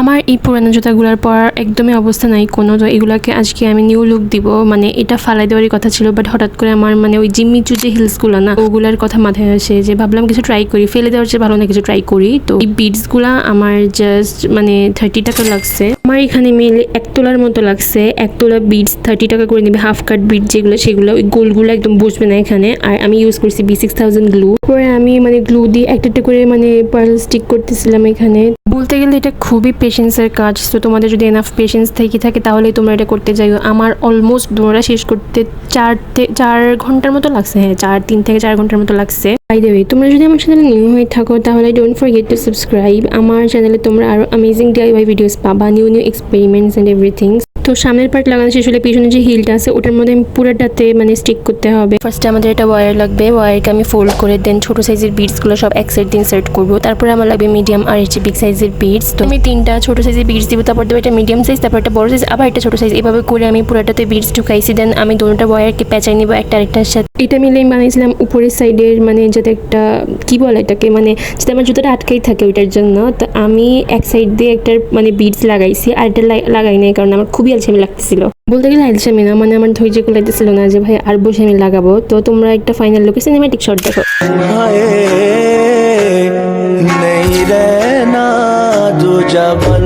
আমার এই পুরানো জুতাগুলোর পর একদমই অবস্থা নাই কোনো, তো এগুলাকে আজকে আমি নিউ লুক দিব। মানে এটা ফালাই দেওয়ারই কথা ছিল, বাট হঠাৎ করে আমার মানে ওই জিম্মিচু যে হিলসগুলো না, ওগুলার কথা মাথায় আসে যে ভাবলাম কিছু ট্রাই করি, ফেলে দেওয়ার চেয়ে ভালো না কিছু ট্রাই করি। তো এই বিডসগুলা আমার জাস্ট মানে 30 টাকা লাগছে। আমার এখানে মেলে 1 তোলার মতো লাগছে। 1 তোলা বিডস 30 টাকা করে নেবে। হাফ কাট বিড যেগুলো সেগুলো, ওই গোলগুলো একদম বসবে না এখানে। আর আমি ইউজ করছি B6000 গ্লু। পরে আমি মানে গ্লু দিয়ে একটা করে মানে পার্ল স্টিক করতেছিলাম এখানে। বলতে গেলে এটা খুবই পেশেন্সের কাজ। তো তোমাদের যদি এনাফ পেশেন্স থাকে তাহলে তোমরা এটা করতে যাইও। আমার অলমোস্ট দোড়া শেষ করতে 4 ঘন্টার মতো লাগছে। হ্যাঁ, 3 থেকে 4 ঘন্টার মতো লাগছে। বাই দ্য ওয়ে, তোমরা যদি আমার চ্যানেলে নিউ হয়ে থাকো তাহলে ডোন্ট ফরগেট টু সাবস্ক্রাইব। আমার চ্যানেলে তোমরা আরো অ্যামেজিং DIY ভিডিওস পাবা, নিউ এক্সপেরিমেন্টস এন্ড এভরিথিং। তো সামনের পার্ট লাগানো শেষ হলে পিছনে যে হিলটা আছে ওটার মধ্যে আমি পুরোটাতে মানে স্টিক করতে হবে। ফার্স্টে আমাদের একটা ওয়্যার লাগবে। ওয়্যারকে আমি ফোল্ড করে দেন ছোট সাইজের বিডসগুলো সব এক সাইড দিয়ে ইনসার্ট করবো। তারপরে আমার লাগবে মিডিয়াম আর বিগ সাইজের বিডস। তো আমি 3টা ছোট সাইজের বিডস দিব, তারপর দেবো একটা মিডিয়াম সাইজ, তারপর একটা বড় সাইজ, আবার একটা ছোট সাইজ। এভাবে করে আমি পুরোটাতে বিডস ঢুকাইছি। দেন আমি দুটোটা ওয়্যারকে পেঁচাই নিব একটা আরেকটার সাথে। এটা মিলে আমি বানিয়েছিলাম উপরের সাইডের মানে যাতে একটা কি বলে এটাকে, মানে যাতে আমার জুতোটা আটকাই থাকে ওইটার জন্য। তো আমি এক সাইড দিয়ে একটা মানে বিডস লাগাইছি, আর এটা লাগাই নাই কারণ আমার খুবই আলসেমি লাগতেছিল। বলতে গেলে আলসেমি না, মানে আমার ধৈর্য কুলাইতেছিল না যে ভাই আর বসে আমি লাগাবো। তো তোমরা একটা ফাইনাল লুকে সিনেম্যাটিক শট দেখো। नहीं रहना दो जबन